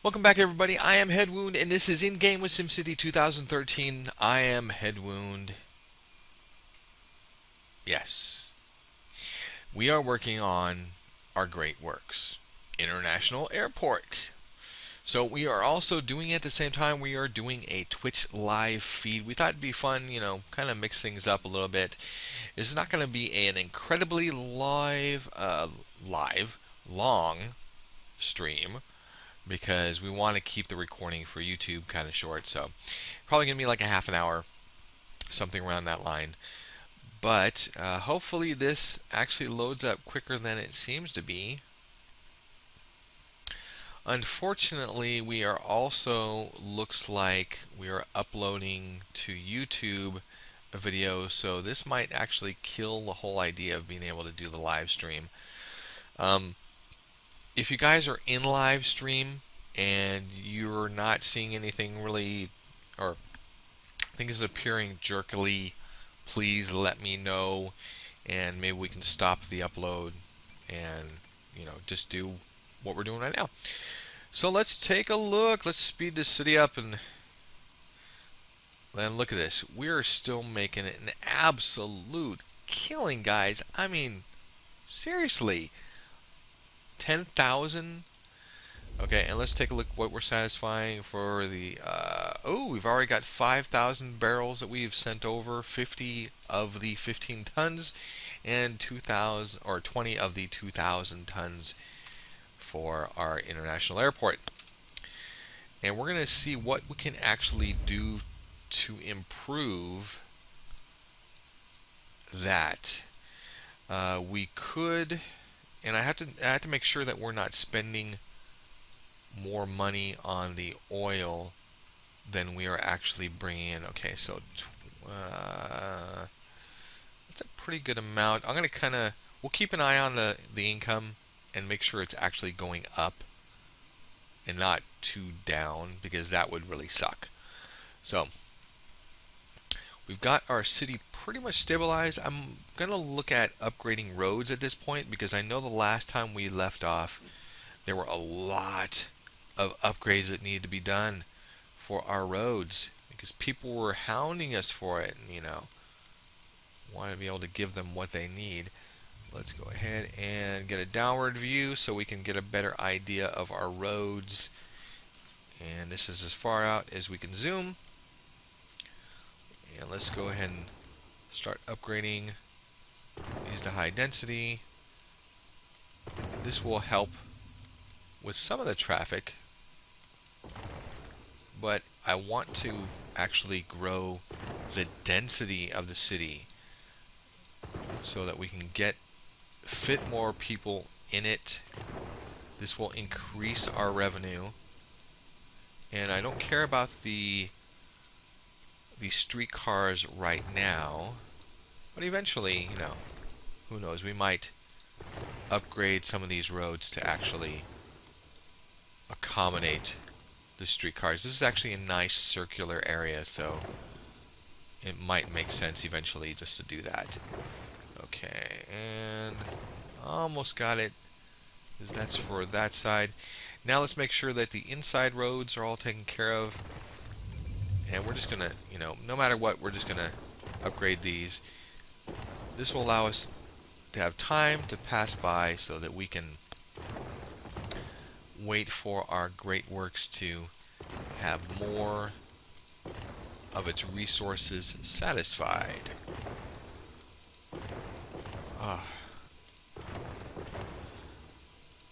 Welcome back, everybody. I am Headwound, and this is In Game with SimCity 2013. I am Headwound. Yes, we are working on our great works, International Airport. So we are also doing at the same time we are doing a Twitch live feed. We thought it'd be fun, kind of mix things up a little bit. This is not going to be an incredibly long stream because we want to keep the recording for YouTube kind of short. So probably going to be like a half an hour, something around that line. But hopefully this actually loads up quicker than it seems to be. Unfortunately, we are also, looks like we are uploading to YouTube a video, so this might actually kill the whole idea of being able to do the live stream. If you guys are in live stream and you're not seeing anything really, or things appearing jerkily, please let me know, and maybe we can stop the upload and just do what we're doing right now. So let's take a look. Let's speed this city up and then look at this. We're still making it an absolute killing, guys. I mean, seriously, 10,000. Okay, and let's take a look what we're satisfying for the. Oh, we've already got 5,000 barrels that we've sent over. 50 of the 15 tons, and 2,000 or 20 of the 2,000 tons for our international airport. And we're going to see what we can actually do to improve that. We could, and I have to make sure that we're not spending more money on the oil than we are actually bringing in. Okay, so that's a pretty good amount. I'm going to we'll keep an eye on the income and make sure it's actually going up and not too down, because that would really suck. So we've got our city pretty much stabilized. I'm going to look at upgrading roads at this point, because I know the last time we left off there were a lot of upgrades that needed to be done for our roads, because people were hounding us for it, and want to be able to give them what they need. Let's go ahead and get a downward view so we can get a better idea of our roads. And this is as far out as we can zoom. And let's go ahead and start upgrading these to high density. This will help with some of the traffic, but I want to actually grow the density of the city so that we can fit more people in it. This will increase our revenue, and I don't care about the streetcars right now, but eventually, who knows, we might upgrade some of these roads to actually accommodate the streetcars. This is actually a nice circular area, so it might make sense eventually just to do that. Okay, and almost got it. That's for that side. Now let's make sure that the inside roads are all taken care of. And we're just gonna, no matter what, we're just gonna upgrade these. This will allow us to have time to pass by so that we can wait for our great works to have more of its resources satisfied.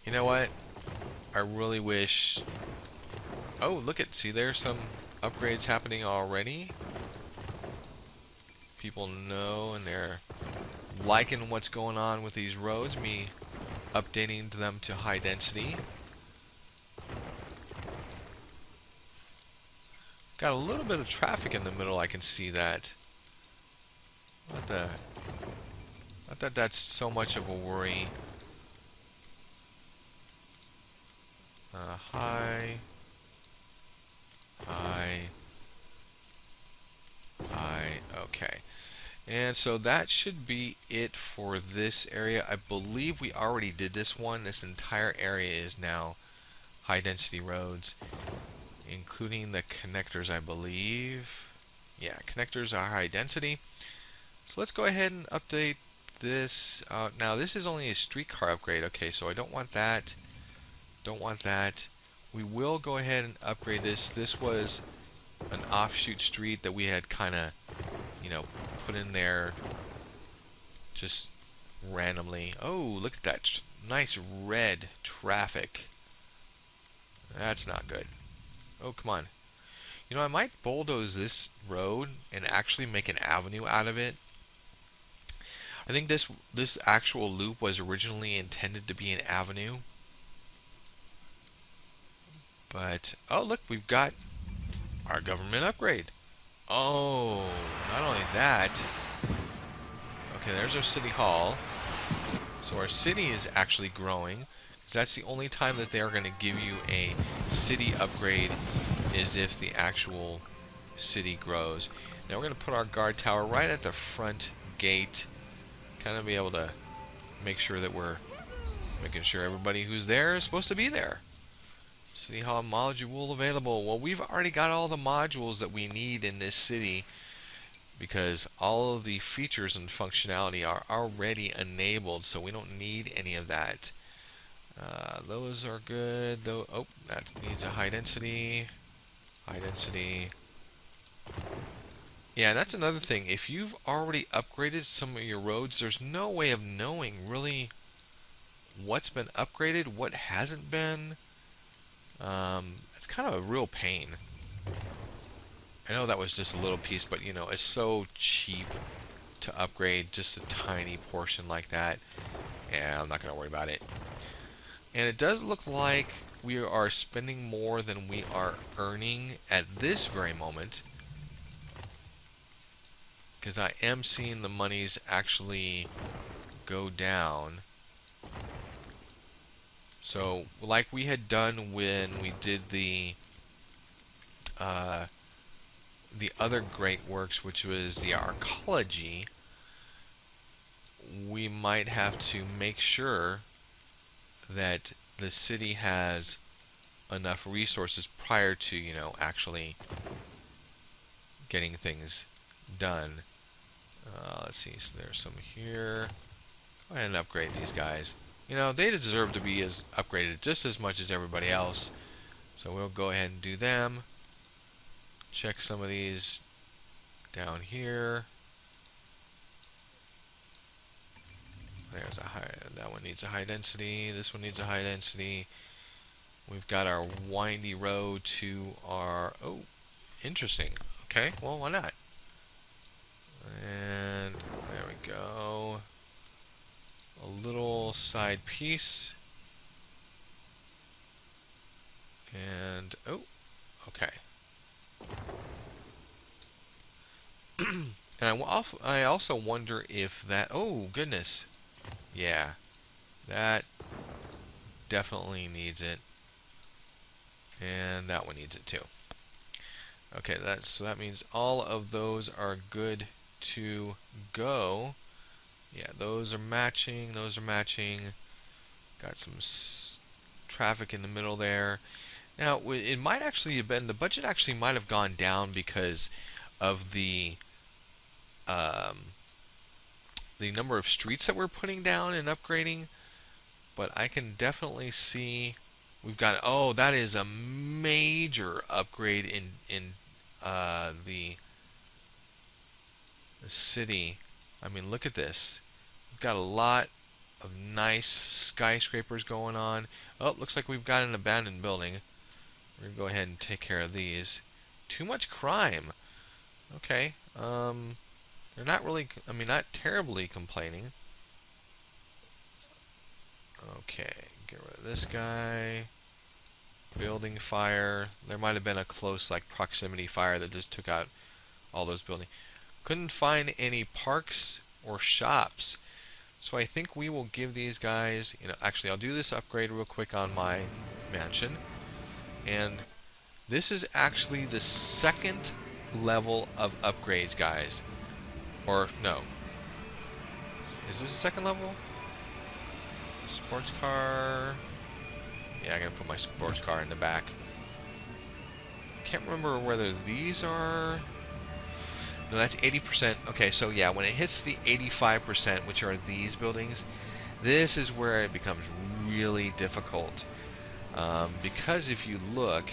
You know what? I really wish... Oh, look at, see, there's some upgrades happening already. People know, and they're liking what's going on with these roads, me updating them to high density. Got a little bit of traffic in the middle, I can see that. Not that that's so much of a worry. High. Okay. And so that should be it for this area. I believe we already did this one. This entire area is now high density roads, including the connectors, I believe. Yeah, connectors are high density. So let's go ahead and update this. Now this is only a streetcar upgrade. Okay, so I don't want that. Don't want that. We will go ahead and upgrade this. This was an offshoot street that we had kind of, you know, put in there just randomly. Oh, look at that nice red traffic. That's not good. Oh, come on. You know, I might bulldoze this road and actually make an avenue out of it. I think this actual loop was originally intended to be an avenue. But, oh look, we've got our government upgrade. Oh, not only that. Okay, there's our city hall. So our city is actually growing. That's the only time that they are going to give you a city upgrade, is if the actual city grows. Now we're going to put our guard tower right at the front gate. Kind of be able to make sure that we're making sure everybody who's there is supposed to be there. City Hall module available. Well, we've already got all the modules that we need in this city, because all of the features and functionality are already enabled, so we don't need any of that. Those are good, though. Oh, that needs a high density. High density. Yeah, that's another thing. If you've already upgraded some of your roads, there's no way of knowing really what's been upgraded, what hasn't been. It's kind of a real pain. I know that was just a little piece, but you know, it's so cheap to upgrade just a tiny portion like that. Yeah, I'm not going to worry about it. And it does look like we are spending more than we are earning at this very moment, because I am seeing the monies actually go down. So, like we had done when we did the other great works, which was the arcology, we might have to make sure that the city has enough resources prior to, you know, actually getting things done. Let's see, so there's some here. Go ahead and upgrade these guys. You know, they deserve to be upgraded just as much as everybody else. So we'll go ahead and do them. Check some of these down here. There's a high, that one needs a high density. This one needs a high density. We've got our windy road to our, oh, interesting. Okay, well, why not? And there we go. A little side piece. And, oh, okay. And I also wonder if that, oh, goodness. Yeah, that definitely needs it. And that one needs it too. Okay, so that means all of those are good to go. Yeah, those are matching. Those are matching. Got some traffic in the middle there. Now, it might actually have been, the budget actually might have gone down because of the number of streets that we're putting down and upgrading. But I can definitely see we've got, oh, that is a major upgrade in the city. I mean, look at this. We've got a lot of nice skyscrapers going on. Oh, looks like we've got an abandoned building. We're gonna go ahead and take care of these. Too much crime. Okay. They're not really, I mean, not terribly complaining. Okay, get rid of this guy. Building fire. There might have been a close, like, proximity fire that just took out all those buildings. Couldn't find any parks or shops. So I think we will give these guys, you know, actually I'll do this upgrade real quick on my mansion. And this is actually the second level of upgrades, guys. Or, no. Is this the second level? Sports car. Yeah, I'm gonna put my sports car in the back. Can't remember whether these are. No, that's 80%. Okay, so yeah, when it hits the 85%, which are these buildings, this is where it becomes really difficult. Because if you look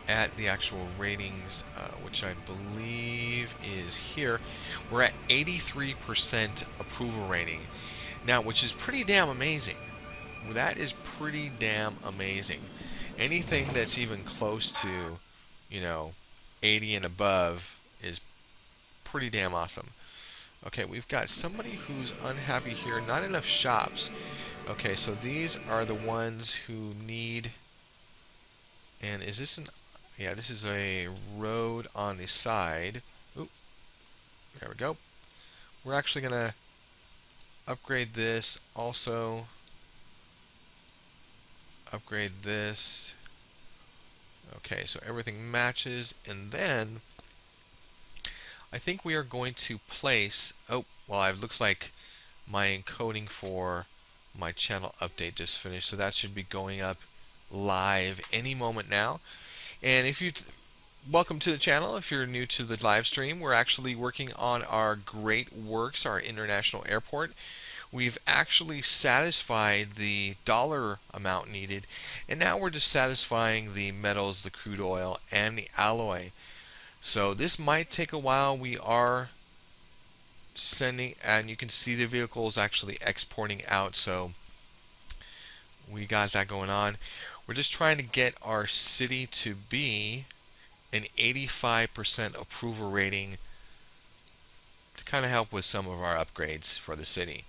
at the actual ratings, which I believe is here, we're at 83% approval rating. Now, which is pretty damn amazing. That is pretty damn amazing. Anything that's even close to, you know, 80 and above is pretty damn awesome. Okay, we've got somebody who's unhappy here. Not enough shops. Okay, so these are the ones who need. And is this an? Yeah, this is a road on the side. Oop, there we go. We're actually gonna upgrade this. Also, upgrade this. Okay, so everything matches, and then I think we are going to place. Oh, well, it looks like my encoding for my channel update just finished, so that should be going up live any moment now. And if you welcome to the channel. If you're new to the live stream, we're actually working on our Great Works, our international airport. We've actually satisfied the dollar amount needed, and now we're just satisfying the metals, the crude oil, and the alloy. So this might take a while. We are sending, and you can see the vehicle is actually exporting out, so we got that going on. We're just trying to get our city to be an 85% approval rating to kind of help with some of our upgrades for the city.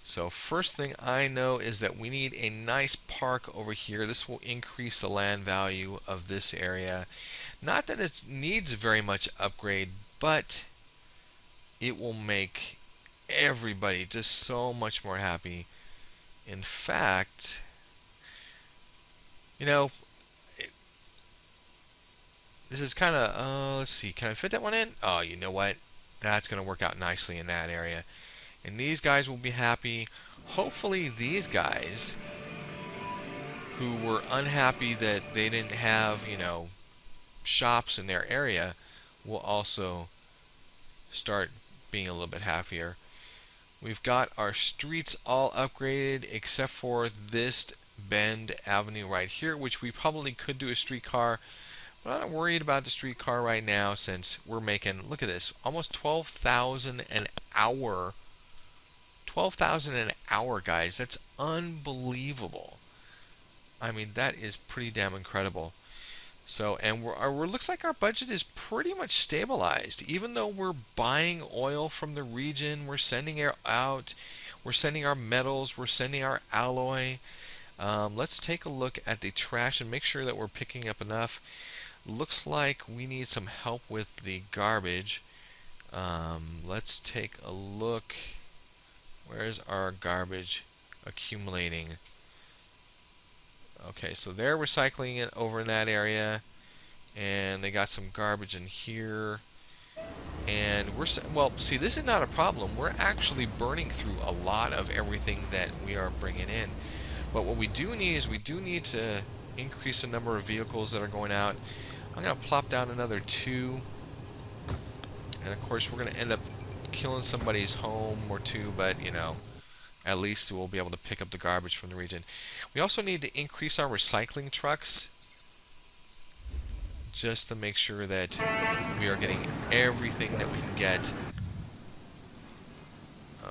So first thing I know is that we need a nice park over here. This will increase the land value of this area. Not that it needs very much upgrade, but it will make everybody just so much more happy. In fact, you know, this is kind of, let's see, can I fit that one in? Oh, you know what? That's going to work out nicely in that area. And these guys will be happy. Hopefully these guys who were unhappy that they didn't have, shops in their area will also start being a little bit happier. We've got our streets all upgraded except for this Bend Avenue right here, which we probably could do a streetcar, but I'm not worried about the streetcar right now since we're making, look at this, almost 12,000 an hour. 12,000 an hour, guys. That's unbelievable. I mean, that is pretty damn incredible. So, and we're looks like our budget is pretty much stabilized. Even though we're buying oil from the region, we're sending it out, we're sending our metals, we're sending our alloy. Let's take a look at the trash and make sure that we're picking up enough. Looks like we need some help with the garbage. Let's take a look. Where's our garbage accumulating? Okay, so they're recycling it over in that area, and they got some garbage in here. And well, see, this is not a problem. We're actually burning through a lot of everything that we are bringing in. But what we do need is we do need to increase the number of vehicles that are going out. I'm going to plop down another 2. And of course, we're going to end up killing somebody's home or 2, but at least we'll be able to pick up the garbage from the region. We also need to increase our recycling trucks just to make sure that we are getting everything that we can get.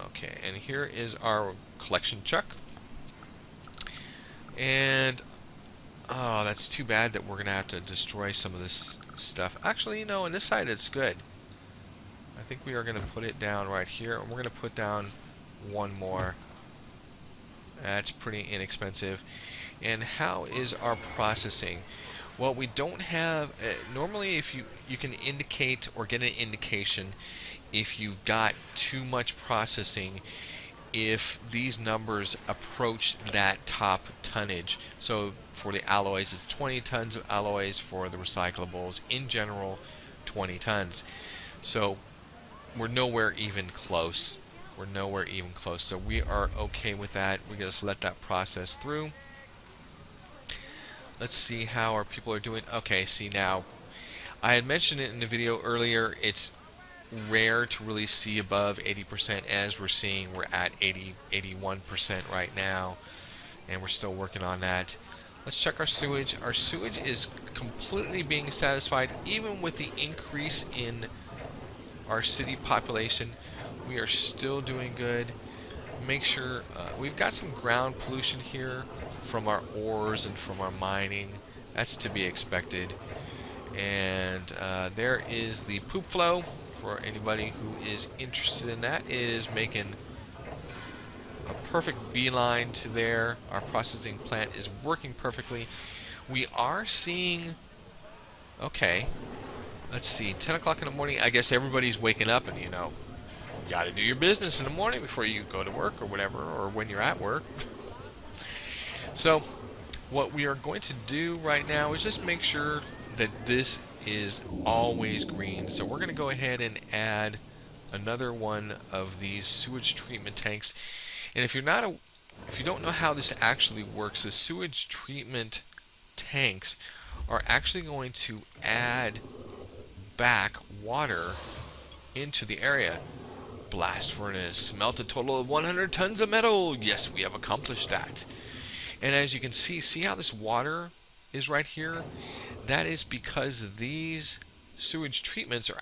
Okay, and here is our collection truck. And oh, that's too bad that we're going to have to destroy some of this stuff. Actually, on this side it's good. I think we are going to put it down right here, and we're going to put down one more. That's pretty inexpensive. And how is our processing? Well, we don't have normally if you can indicate or get an indication if you've got too much processing if these numbers approach that top tonnage. So for the alloys, it's 20 tons of alloys. For the recyclables, in general, 20 tons. So we're nowhere even close We're nowhere even close. So we are okay with that. We just let that process through. Let's see how our people are doing. Okay, see now, I had mentioned it in the video earlier. It's rare to really see above 80%. As we're seeing, we're at 81% right now, and we're still working on that. Let's check our sewage. Our sewage is completely being satisfied even with the increase in our city population. We are still doing good. Make sure we've got some ground pollution here from our ores and from our mining. That's to be expected. And there is the poop flow. For anybody who is interested in that, it is making a perfect beeline to there. Our processing plant is working perfectly. We are seeing, okay, let's see, 10 o'clock in the morning. I guess everybody's waking up, and you know, you got to do your business in the morning before you go to work or whatever, or when you're at work. So what we are going to do right now is just make sure that this is always green. So we're going to go ahead and add another one of these sewage treatment tanks. And if you don't know how this actually works, the sewage treatment tanks are actually going to add back water into the area. Blast furnace, smelt a total of 100 tons of metal. Yes, we have accomplished that. And as you can see how this water is right here? That is because these sewage treatments are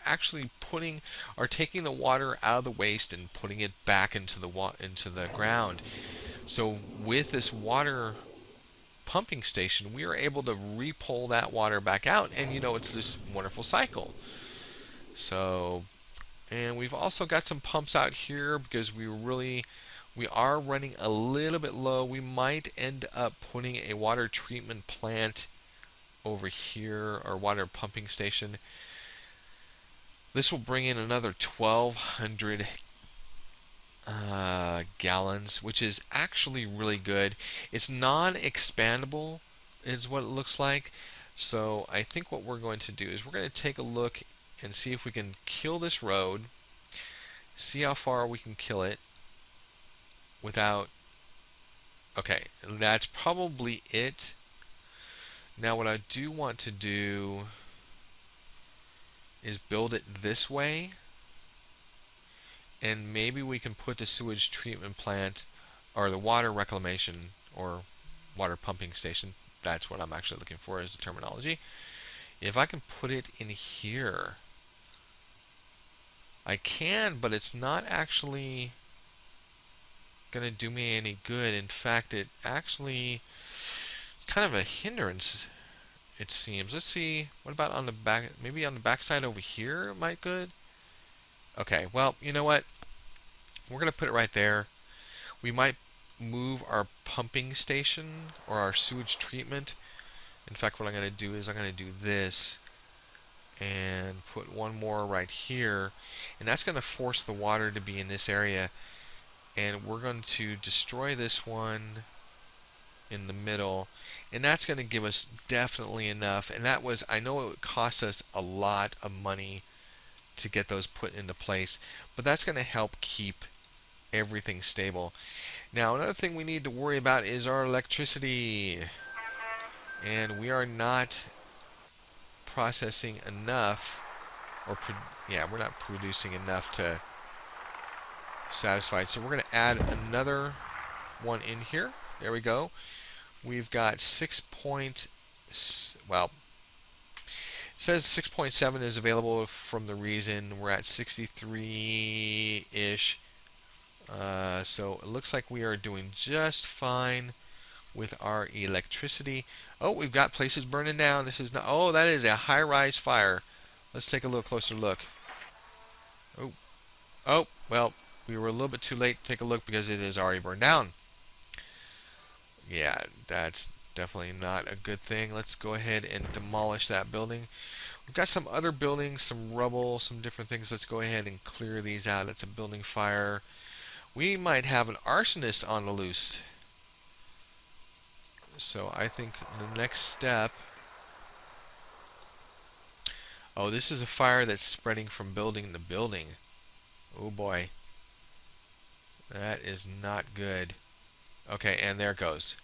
taking the water out of the waste and putting it back into the ground. So with this water pumping station, we are able to re-pull that water back out, and you know, it's this wonderful cycle. So, and we've also got some pumps out here because we are running a little bit low. We might end up putting a water treatment plant over here, or water pumping station. This will bring in another 1,200 gallons, which is actually really good. It's non-expandable, is what it looks like. So I think what we're going to do is we're going to take a look and see if we can kill this road, see how far we can kill it without. Okay, that's probably it. Now what I do want to do is build it this way, and maybe we can put the sewage treatment plant, or the water reclamation or water pumping station. That's what I'm actually looking for as the terminology. If I can put it in here, I can, but it's not actually going to do me any good. In fact, it actually is kind of a hindrance, it seems. Let's see, what about on the back? Maybe on the back side over here it might good. Okay, well, you know what? We're going to put it right there. We might move our pumping station or our sewage treatment. In fact, what I'm going to do is I'm going to do this and put one more right here, and that's going to force the water to be in this area, and we're going to destroy this one in the middle, and that's going to give us definitely enough. And that was, I know it cost us a lot of money to get those put into place, but that's going to help keep everything stable. Now another thing we need to worry about is our electricity, and we are not processing enough, or yeah, we're not producing enough to satisfy it. So we're going to add another one in here. There we go. We've got 6 point, well, it says 6.7 is available from the reason. We're at 63-ish. So it looks like we are doing just fine with our electricity. Oh, we've got places burning down. This is not. Oh, that is a high-rise fire. Let's take a little closer look. Oh, oh, well, we were a little bit too late to take a look because it is already burned down. Yeah, that's definitely not a good thing. Let's go ahead and demolish that building. We've got some other buildings, some rubble, some different things. Let's go ahead and clear these out. It's a building fire. We might have an arsonist on the loose. So I think the next step. Oh, this is a fire that's spreading from building to building. Oh boy. That is not good. Okay, and there it goes.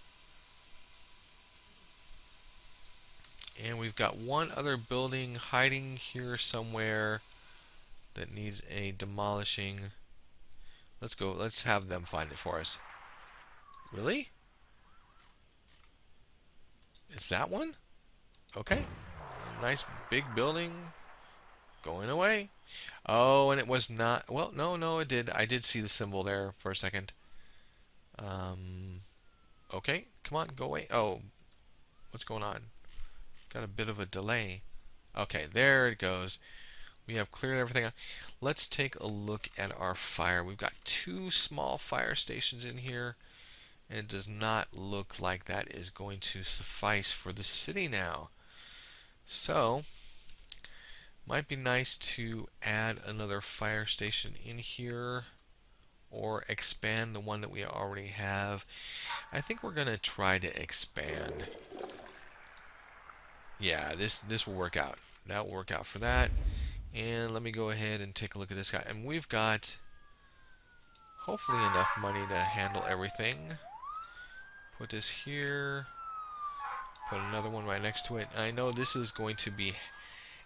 And we've got one other building hiding here somewhere that needs a demolishing. Let's go. Let's have them find it for us. Really? It's that one? Okay. Nice big building going away. Oh, and it was not. Well, no, no, it did. I did see the symbol there for a second. Um, okay. Come on, go away. Oh, what's going on? Got a bit of a delay. Okay, there it goes. We have cleared everything out. Let's take a look at our fire. We've got two small fire stations in here, and it does not look like that is going to suffice for the city now. So, might be nice to add another fire station in here or expand the one that we already have. I think we're going to try to expand. Yeah, this will work out. That will work out for that. And let me go ahead and take a look at this guy. And we've got hopefully enough money to handle everything. Put this here. Put another one right next to it. I know this is going to be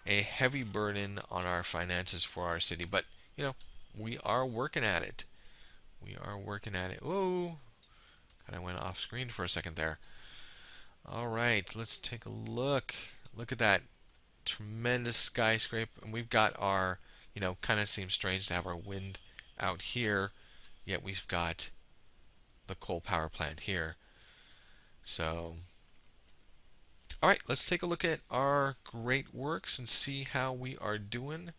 a heavy burden on our finances for our city, but you know, we are working at it. We are working at it. Whoa! Kind of went off screen for a second there. All right, let's take a look. Look at that tremendous skyscraper. And we've got our, kind of seems strange to have our wind out here, yet we've got the coal power plant here. So, all right, let's take a look at our great works and see how we are doing.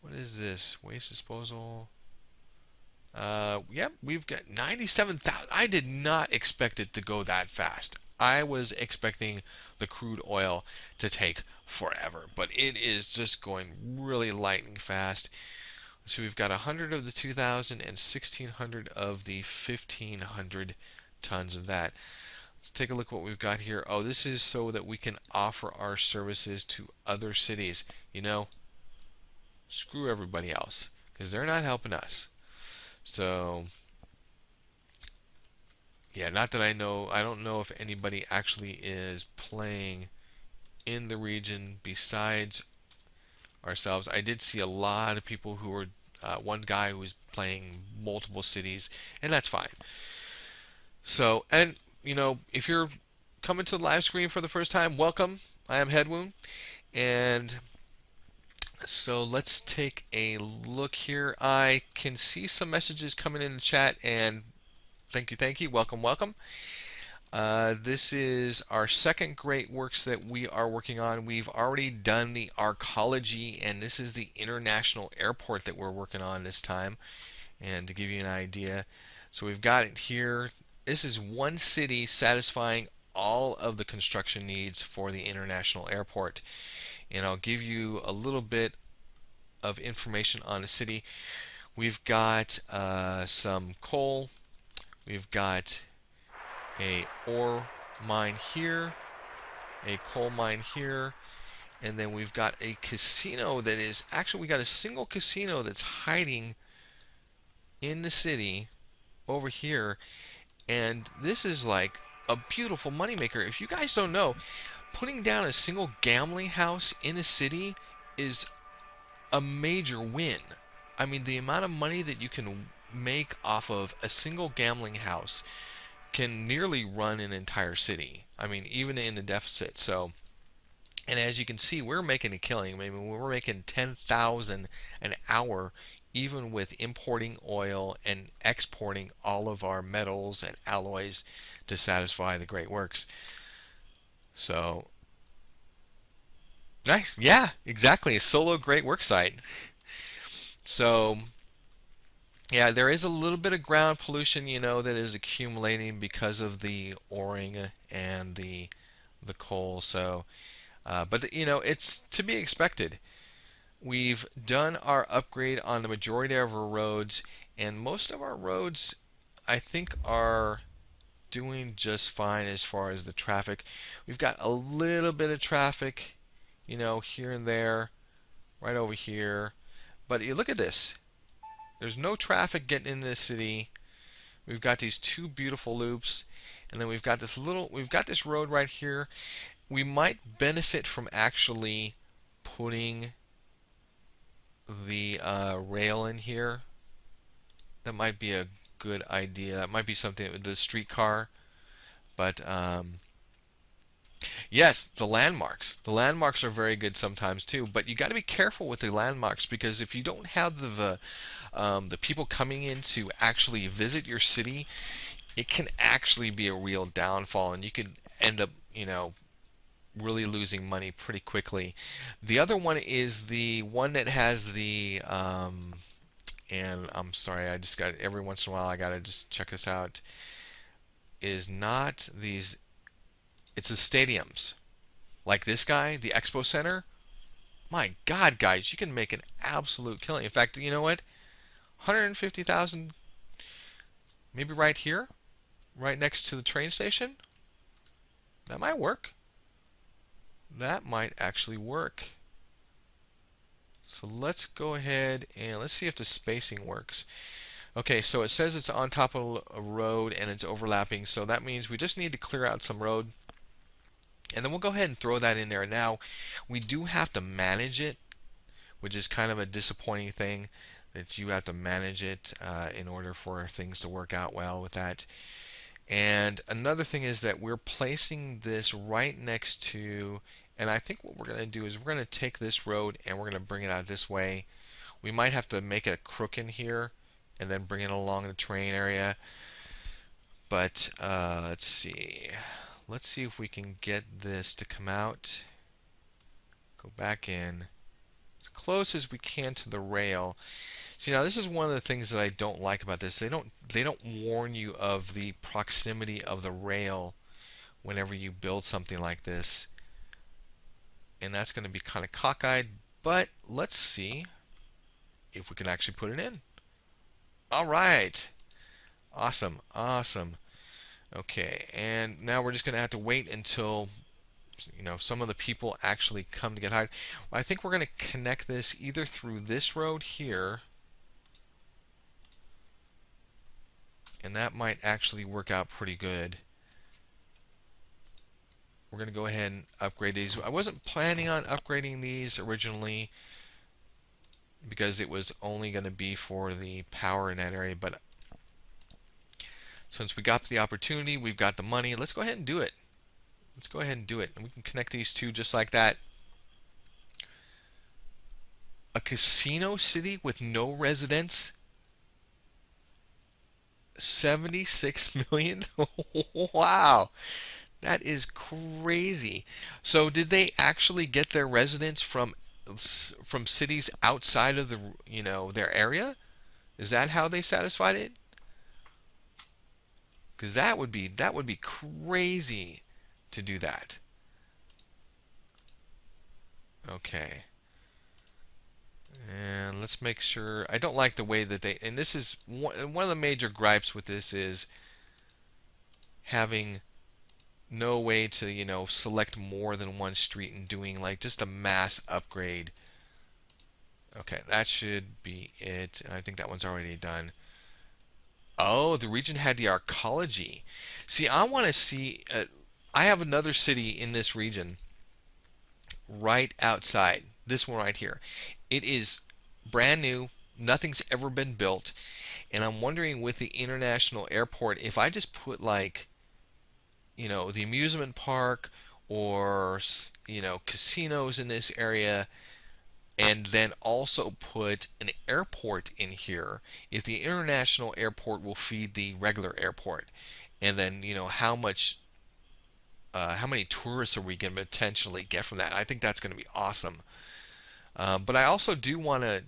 What is this? Waste disposal. Yep, we've got 97,000. I did not expect it to go that fast. I was expecting the crude oil to take forever, but it is just going really lightning fast. So we've got 100 of the 2,000 and 1,600 of the 1,500 tons of that. Let's take a look at what we've got here. Oh, this is so that we can offer our services to other cities. Screw everybody else because they're not helping us. So, yeah, not that I know. I don't know if anybody actually is playing in the region besides ourselves. I did see a lot of people who were, one guy who was playing multiple cities, and that's fine. So, and, if you're coming to the live screen for the first time, welcome. I am Headwound, and so let's take a look here. I can see some messages coming in the chat, and thank you, welcome, welcome. This is our second great works that we are working on. We've already done the arcology, and this is the international airport that we're working on this time. And to give you an idea, so we've got it here. This is one city satisfying all of the construction needs for the international airport. And I'll give you a little bit of information on the city. We've got some coal. We've got a ore mine here, a coal mine here, and then we've got a casino that is actually, we got a single casino that's hiding in the city over here, and this is like a beautiful moneymaker. If you guys don't know, putting down a single gambling house in a city is a major win. I mean, the amount of money that you can make off of a single gambling house can nearly run an entire city. I mean, even in the deficit. So, and as you can see, we're making a killing. I mean, we're making 10,000 an hour, even with importing oil and exporting all of our metals and alloys to satisfy the great works. So, nice. Yeah, exactly. A solo great work site. So, yeah, there is a little bit of ground pollution, that is accumulating because of the oring and the coal. So, but it's to be expected. We've done our upgrade on the majority of our roads, and most of our roads, I think, are doing just fine as far as the traffic. We've got a little bit of traffic, here and there, right over here. But you look at this. There's no traffic getting into the city. We've got these two beautiful loops, and then we've got this road right here. We might benefit from actually putting the rail in here. That might be a good idea. That might be something with the streetcar. But yes, the landmarks. The landmarks are very good sometimes too. But you got to be careful with the landmarks because if you don't have the people coming in to actually visit your city, it can actually be a real downfall, and you could end up, really losing money pretty quickly. The other one is the one that has and I'm sorry, I just got every once in a while I gotta just check this out. Is not these? It's the stadiums like this guy, the Expo Center. My God, guys, you can make an absolute killing. In fact, you know what? 150,000, maybe right here, right next to the train station. That might work. That might actually work. So let's go ahead and let's see if the spacing works. Okay, so it says it's on top of a road and it's overlapping, so that means we just need to clear out some road, and then we'll go ahead and throw that in there. Now, we do have to manage it, which is kind of a disappointing thing that you have to manage it in order for things to work out well with that. And another thing is that we're placing this right next to, and I think what we're going to do is we're going to take this road and we're going to bring it out this way. We might have to make it a crook in here and then bring it along the train area. But let's see. Let's see if we can get this to come out. Go back in as close as we can to the rail. See, now this is one of the things that I don't like about this. They don't warn you of the proximity of the rail whenever you build something like this. And that's going to be kind of cockeyed, but let's see if we can actually put it in. All right. Awesome. Awesome. Okay, and now we're just going to have to wait until some of the people actually come to get hired. Well, I think we're going to connect this either through this road here, and that might actually work out pretty good. We're going to go ahead and upgrade these. I wasn't planning on upgrading these originally because it was only going to be for the power in that area, but since we got the opportunity, we've got the money, let's go ahead and do it. Let's go ahead and do it. And we can connect these two just like that. A casino city with no residents? 76 million? Wow. That is crazy. So did they actually get their residents from cities outside of their area? Is that how they satisfied it? Because that would be crazy to do that. Okay. And let's make sure. I don't like the way that they. And this is one of the major gripes with this is having no way to select more than one street and doing like just a mass upgrade. Okay, that should be it. I think that one's already done. Oh, the region had the arcology. See, I want to see. I have another city in this region right outside. This one right here. It is brand new. Nothing's ever been built. And I'm wondering with the international airport, if I just put like, the amusement park or, casinos in this area, and then also put an airport in here, if the international airport will feed the regular airport, and then how many tourists are we going to potentially get from that? I think that's going to be awesome. But I also do want to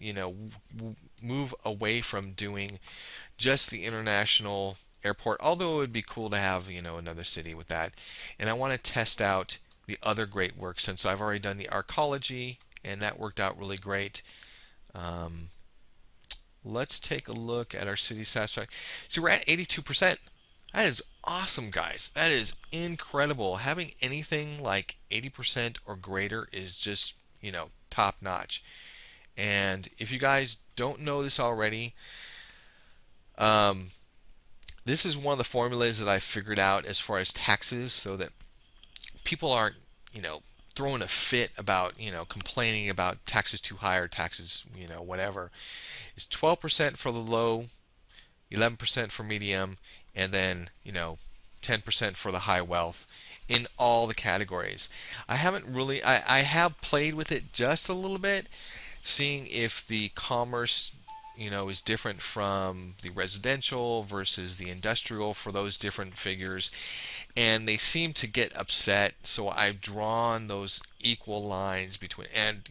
move away from doing just the international airport, although it would be cool to have another city with that. And I want to test out the other great work since I've already done the arcology and that worked out really great. Um, let's take a look at our city satisfaction. So we're at 82%. That is awesome, guys. That is incredible. Having anything like 80% or greater is just, top notch. And if you guys don't know this already, um, This is one of the formulas that I figured out as far as taxes, so that people aren't, you know, throwing a fit about, complaining about taxes too high or taxes, whatever. It's 12% for the low, 11% for medium, and then, 10% for the high wealth in all the categories. I haven't really, I have played with it just a little bit, seeing if the commerce, is different from the residential versus the industrial for those different figures. And they seem to get upset, so I've drawn those equal lines between, and,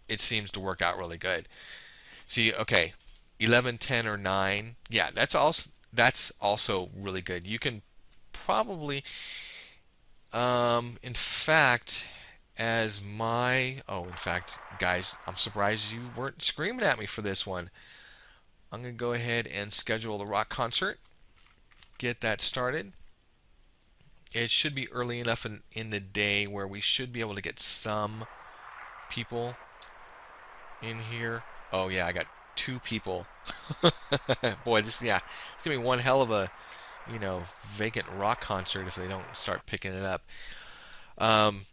it seems to work out really good. See, okay, 11, 10, or 9. Yeah, that's also really good. You can probably, in fact, in fact, guys, I'm surprised you weren't screaming at me for this one. I'm gonna go ahead and schedule the rock concert, get that started. It should be early enough in the day where we should be able to get some people in here. Oh yeah, I got 2 people. Boy, yeah, it's gonna be one hell of a, vacant rock concert if they don't start picking it up. Um,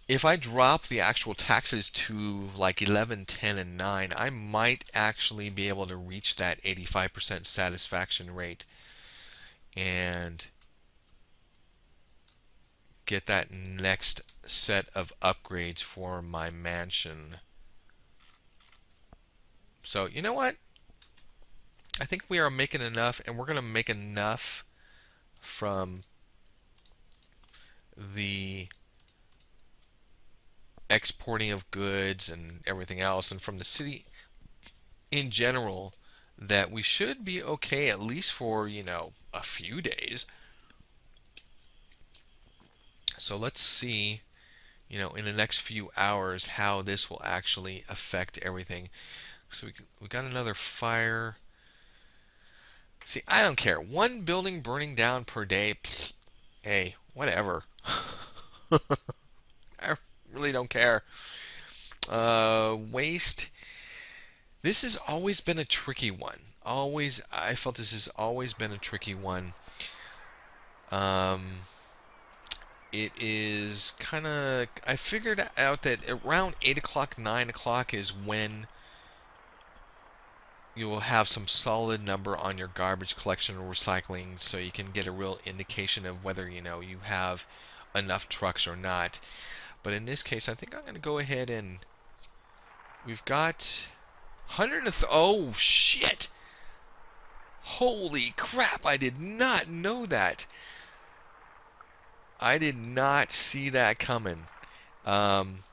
if I drop the actual taxes to like 11, 10, and 9, I might actually be able to reach that 85% satisfaction rate and get that next set of upgrades for my mansion. So, you know what? I think we are making enough, and we're going to make enough from the exporting of goods and everything else, and from the city in general, that we should be okay at least for, a few days. So let's see, in the next few hours how this will actually affect everything. So we got another fire. See, I don't care. One building burning down per day. Pfft, hey, whatever. I really don't care. Waste. This has always been a tricky one. Always, I felt this has always been a tricky one. Um, it is kind of. I figured out that around 8 o'clock, 9 o'clock is when you will have some solid number on your garbage collection or recycling, so you can get a real indication of whether you have enough trucks or not. But in this case, I think I'm going to go ahead and we've got 100. Oh shit! Holy crap! I did not know that. I did not see that coming. Um,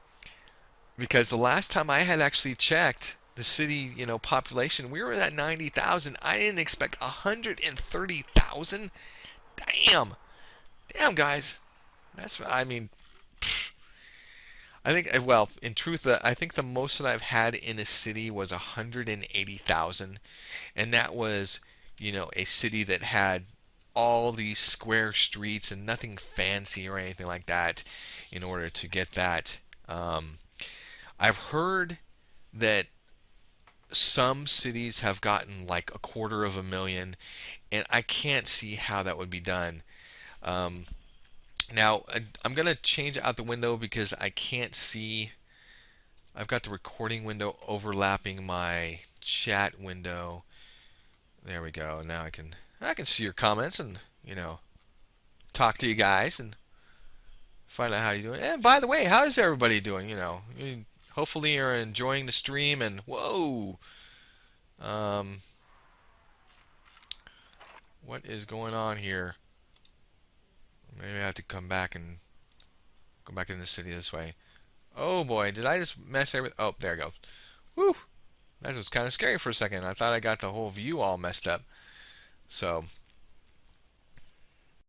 because the last time I had actually checked the city, population, we were at 90,000. I didn't expect 130,000. Damn, damn, guys. I mean, I think, well, in truth, I think the most that I've had in a city was 180,000, and that was, a city that had all these square streets and nothing fancy or anything like that in order to get that. I've heard that some cities have gotten like 250,000, and I can't see how that would be done. Um, Now, I'm going to change out the window because I can't see. I've got the recording window overlapping my chat window. There we go. Now I can see your comments and, talk to you guys and find out how you're doing. And by the way, how is everybody doing? Hopefully you're enjoying the stream and whoa. Um, what is going on here? Maybe I have to come back and go back in the city this way. Oh boy, did I just mess everything? Oh, there it goes. Whew. That was kind of scary for a second. I thought I got the whole view all messed up. So,